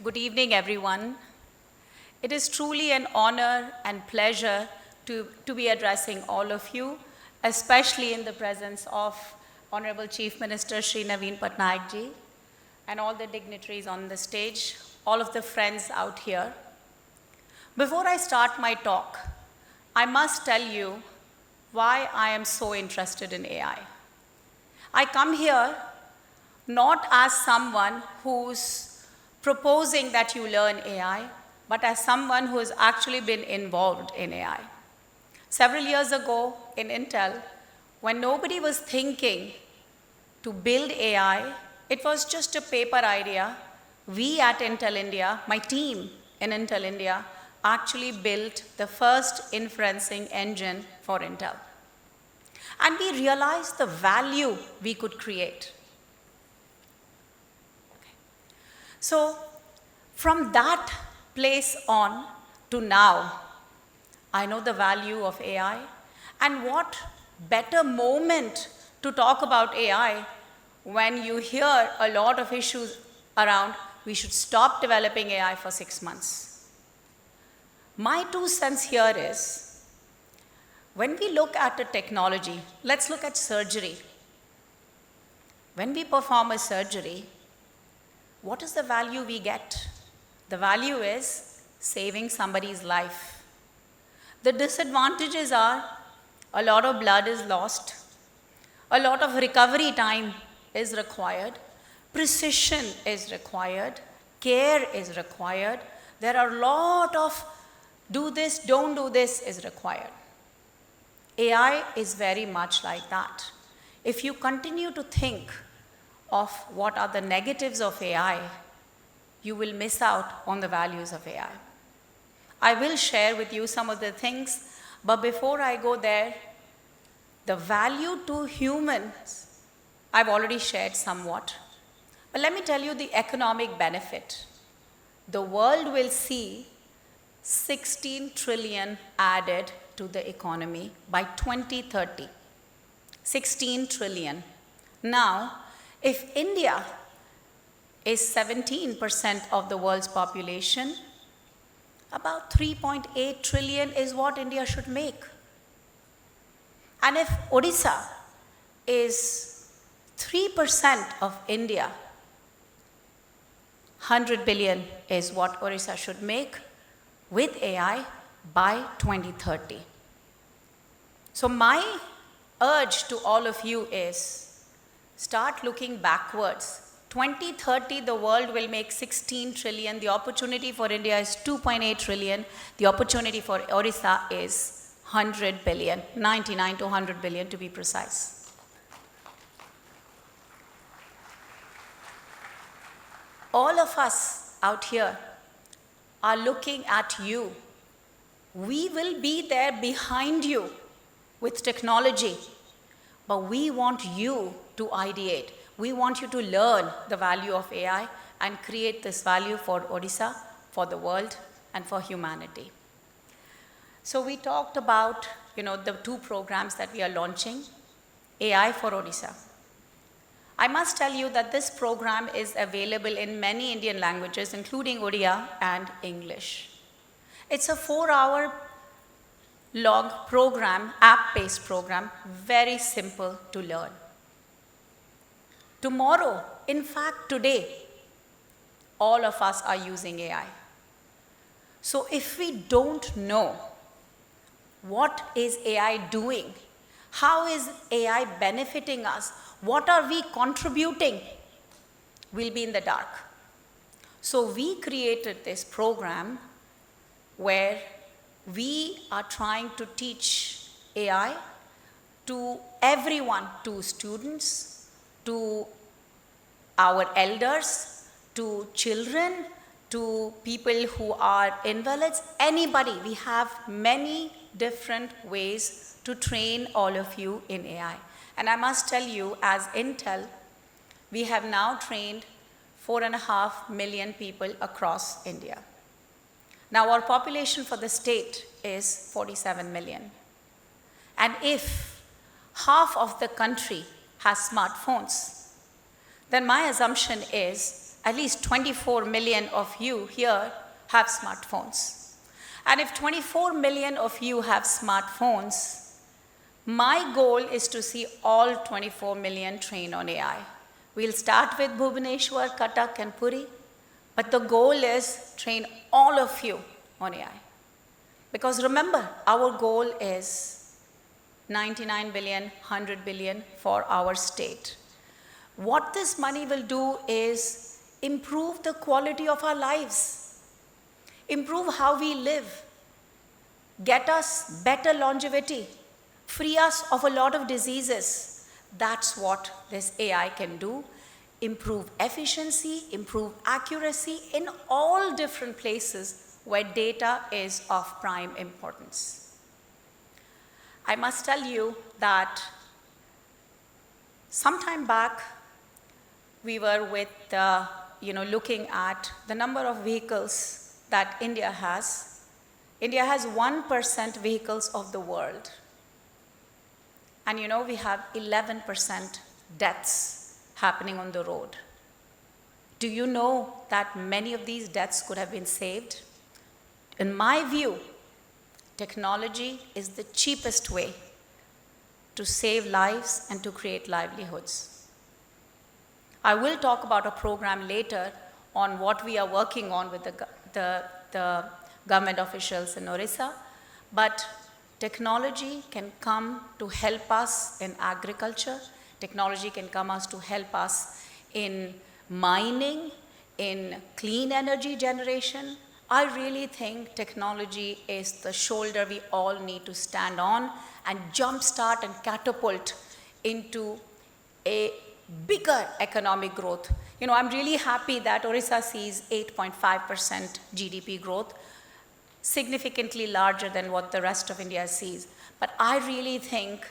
Good evening, everyone. It is truly an honor and pleasure to be addressing all of you, especially in the presence of Honorable Chief Minister Shri Naveen Patnaik ji and all the dignitaries on the stage, all of the friends out here. Before I start my talk, I must tell you why I am so interested in AI. I come here not as someone who's proposing that you learn AI, but as someone who has actually been involved in AI. Several years ago in Intel, when nobody was thinking to build AI, it was just a paper idea. We at Intel India, my team in Intel India, actually built the first inferencing engine for Intel. And we realized the value we could create. So from that place on to now, I know the value of AI, and what better moment to talk about AI when you hear a lot of issues around we should stop developing AI for 6 months. My 2 cents here is, when we look at a technology, let's look at surgery. When we perform a surgery, what is the value we get? The value is saving somebody's life. The disadvantages are a lot of blood is lost, a lot of recovery time is required, precision is required, care is required. There are a lot of do this, don't do this is required. AI is very much like that. If you continue to think of what are the negatives of AI, you will miss out on the values of AI. I will share with you some of the things, but before I go there, the value to humans, I've already shared somewhat. But let me tell you the economic benefit. The world will see 16 trillion added to the economy by 2030. 16 trillion. Now, if India is 17% of the world's population, about 3.8 trillion is what India should make. And if Odisha is 3% of India, 100 billion is what Odisha should make with AI by 2030. So my urge to all of you is, start looking backwards. 2030, the world will make 16 trillion. The opportunity for India is 2.8 trillion. The opportunity for Odisha is 100 billion, 99 to 100 billion to be precise. All of us out here are looking at you. We will be there behind you with technology, but we want you to ideate. We want you to learn the value of AI and create this value for Odisha, for the world, and for humanity. So we talked about, the 2 programs that we are launching, AI for Odisha. I must tell you that this program is available in many Indian languages, including Odia and English. It's a 4-hour long program, app-based program, very simple to learn. Tomorrow, in fact today, all of us are using AI. So if we don't know what is AI doing, how is AI benefiting us, what are we contributing, we'll be in the dark. So we created this program where we are trying to teach AI to everyone, to students, to our elders, to children, to people who are invalids, anybody. We have many different ways to train all of you in AI. And I must tell you, as Intel, we have now trained 4.5 million people across India. Now our population for the state is 47 million. And if half of the country has smartphones, then my assumption is at least 24 million of you here have smartphones. And if 24 million of you have smartphones, my goal is to see all 24 million train on AI. We'll start with Bhubaneswar, Cuttack, and Puri, but the goal is train all of you on AI. Because remember, our goal is 99 billion, 100 billion for our state. What this money will do is improve the quality of our lives, improve how we live, get us better longevity, free us of a lot of diseases. That's what this AI can do. Improve efficiency, improve accuracy in all different places where data is of prime importance. I must tell you that sometime back, we were looking at the number of vehicles that India has. India has 1% vehicles of the world. And we have 11% deaths happening on the road. Do you know that many of these deaths could have been saved? In my view, technology is the cheapest way to save lives and to create livelihoods. I will talk about a program later on what we are working on with the government officials in Odisha, but technology can come to help us in agriculture. Technology can come to help us in mining, in clean energy generation. I really think technology is the shoulder we all need to stand on and jumpstart and catapult into a bigger economic growth. I'm really happy that Odisha sees 8.5% GDP growth, significantly larger than what the rest of India sees. But I really think,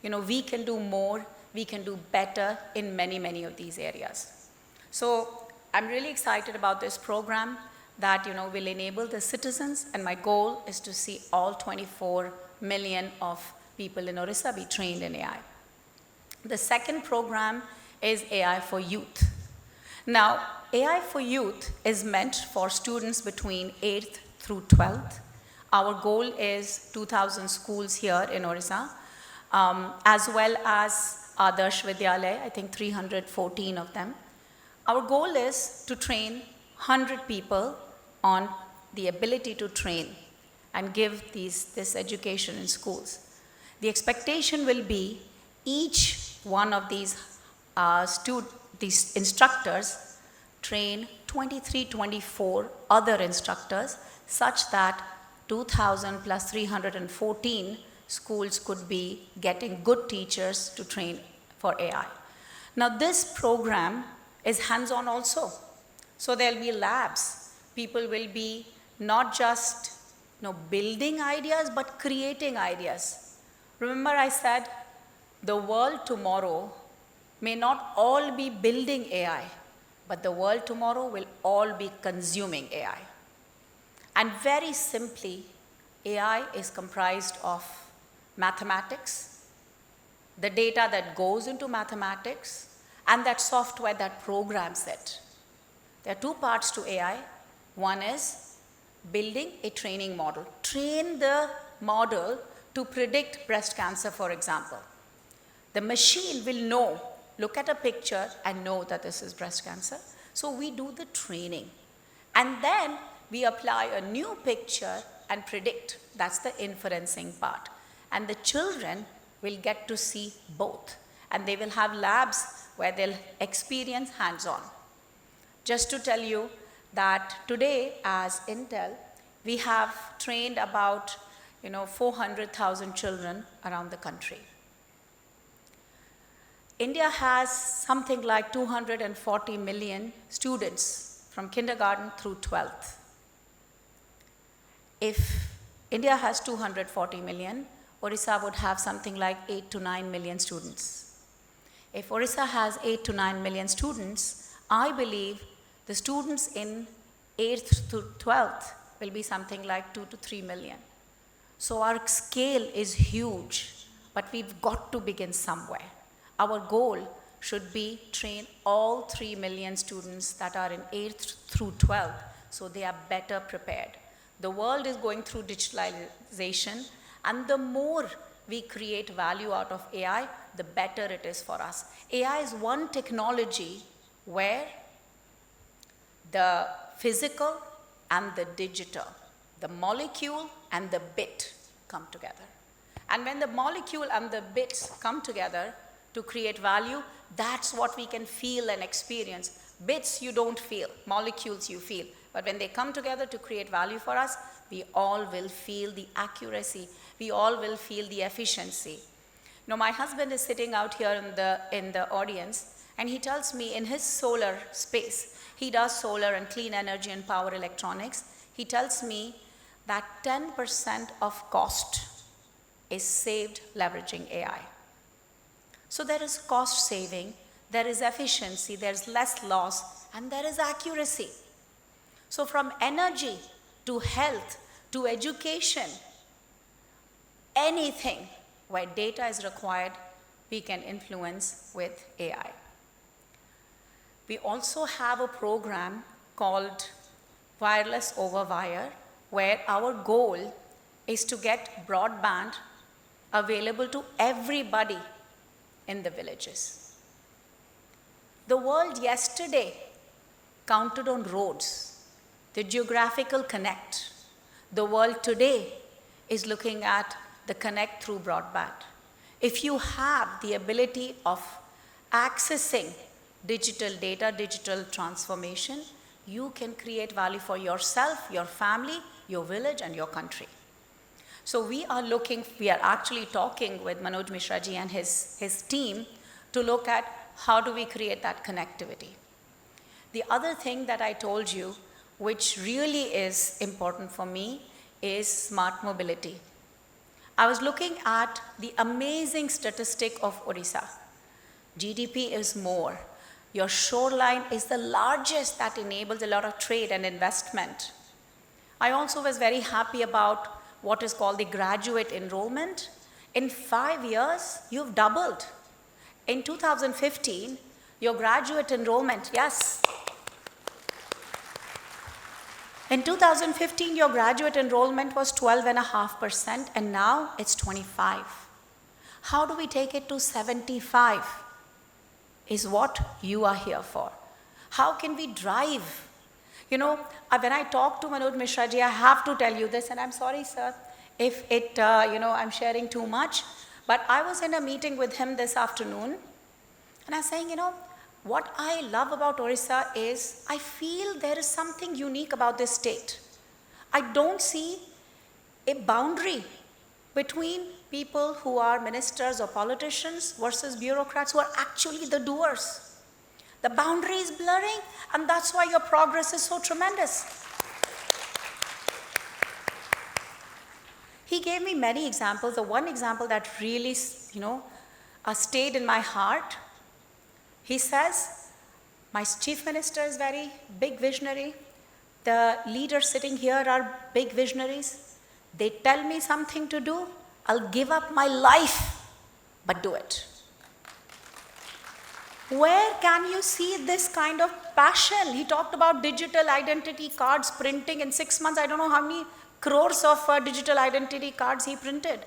we can do more, we can do better in many, many of these areas. So I'm really excited about this program that, will enable the citizens, and my goal is to see all 24 million of people in Odisha be trained in AI. The second program is AI for Youth. Now, AI for Youth is meant for students between 8th through 12th. Our goal is 2,000 schools here in Odisha, as well as Adarsh Vidyalaya, I think 314 of them. Our goal is to train 100 people on the ability to train and give this education in schools. The expectation will be each one of these instructors train 23, 24 other instructors, such that 2,000 plus 314 schools could be getting good teachers to train for AI. Now this program is hands-on also. So there'll be labs. People will be not just building ideas, but creating ideas. Remember I said, the world tomorrow may not all be building AI, but the world tomorrow will all be consuming AI. And very simply, AI is comprised of mathematics, the data that goes into mathematics, and that software that programs it. There are two parts to AI. One is building a training model. Train the model to predict breast cancer, for example. The machine will look at a picture and know that this is breast cancer. So we do the training. And then we apply a new picture and predict. That's the inferencing part. And the children will get to see both. And they will have labs where they'll experience hands-on. Just to tell you that today, as Intel, we have trained about 400,000 children around the country. India has something like 240 million students from kindergarten through 12th. If India has 240 million, Odisha would have something like 8 to 9 million students. If Odisha has 8 to 9 million students, I believe the students in 8th to 12th will be something like 2 to 3 million. So our scale is huge, but we've got to begin somewhere. Our goal should be train all 3 million students that are in 8th through 12th so they are better prepared. The world is going through digitalization, and the more we create value out of AI, the better it is for us. AI is one technology where the physical and the digital, the molecule and the bit come together. And when the molecule and the bits come together to create value, that's what we can feel and experience. Bits you don't feel, molecules you feel. But when they come together to create value for us, we all will feel the accuracy. We all will feel the efficiency. You know, my husband is sitting out here in the audience, and he tells me in his solar space, he does solar and clean energy and power electronics. He tells me that 10% of cost is saved leveraging AI. So there is cost saving, there is efficiency, there's less loss, and there is accuracy. So from energy to health to education, anything where data is required, we can influence with AI. We also have a program called Wireless Over Wire, where our goal is to get broadband available to everybody in the villages. The world yesterday counted on roads, the geographical connect. The world today is looking at the connect through broadband. If you have the ability of accessing digital data, digital transformation, you can create value for yourself, your family, your village, and your country. So we are actually talking with Manoj Mishra ji and his team to look at how do we create that connectivity. The other thing that I told you, which really is important for me, is smart mobility. I was looking at the amazing statistic of Odisha. GDP is more. Your shoreline is the largest, that enables a lot of trade and investment. I also was very happy about what is called the graduate enrollment. In 5 years, you've doubled. In 2015, your graduate enrollment, yes. In 2015, your graduate enrollment was 12.5%, and now it's 25. How do we take it to 75? Is what you are here for. How can we drive? You know, when I talk to Manoj Mishra ji, I have to tell you this, and I'm sorry, sir, if I'm sharing too much, but I was in a meeting with him this afternoon, and I was saying, what I love about Odisha is I feel there is something unique about this state. I don't see a boundary between people who are ministers or politicians versus bureaucrats who are actually the doers. The boundary is blurring, and that's why your progress is so tremendous. He gave me many examples. The one example that really, stayed in my heart, he says, my chief minister is very big visionary. The leaders sitting here are big visionaries. They tell me something to do, I'll give up my life, but do it. Where can you see this kind of passion? He talked about digital identity cards printing in 6 months. I don't know how many crores of digital identity cards he printed.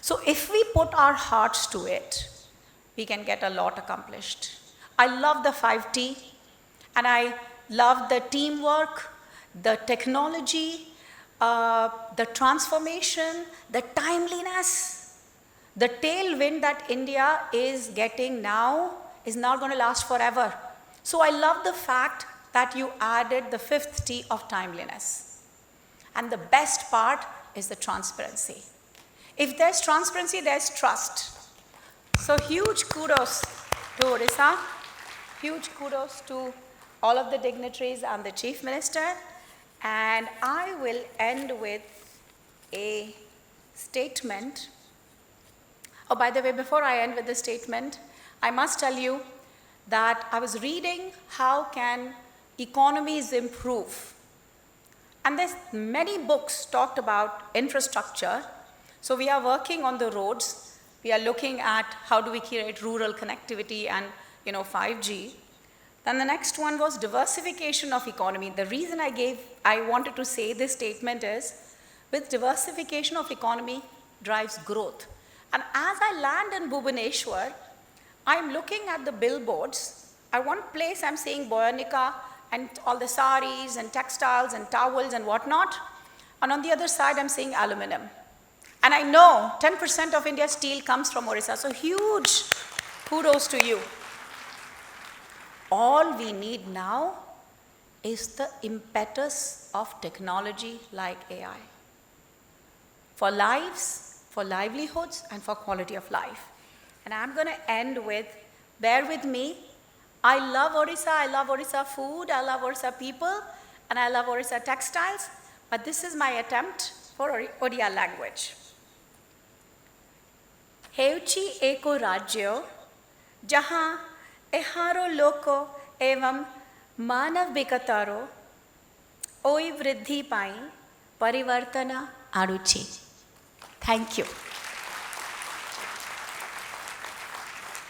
So if we put our hearts to it, we can get a lot accomplished. I love the 5T, and I love the teamwork, the technology, the transformation, the timeliness, the tailwind that India is getting now is not going to last forever. So I love the fact that you added the 5th T of timeliness. And the best part is the transparency. If there's transparency, there's trust. So huge kudos to Odisha, huge kudos to all of the dignitaries and the Chief Minister. And I will end with a statement. Oh, by the way, before I end with the statement, I must tell you that I was reading how can economies improve. And there's many books talked about infrastructure. So we are working on the roads. We are looking at how do we create rural connectivity and 5G. Then the next one was diversification of economy. The reason I wanted to say this statement is, with diversification of economy drives growth. And as I land in Bhubaneswar, I'm looking at the billboards. At one place I'm seeing Boyanika and all the saris and textiles and towels and whatnot. And on the other side I'm seeing aluminum. And I know 10% of India's steel comes from Odisha. So huge kudos to you. All we need now is the impetus of technology like AI. For lives, for livelihoods, and for quality of life. And I'm going to end with, bear with me, I love Odisha food, I love Odisha people, and I love Odisha textiles, but this is my attempt for Odia language. Heuchi eko rajyo, jahan eharo loko evam manav vikataro, oi vriddhi pai parivartana aruchi. Thank you.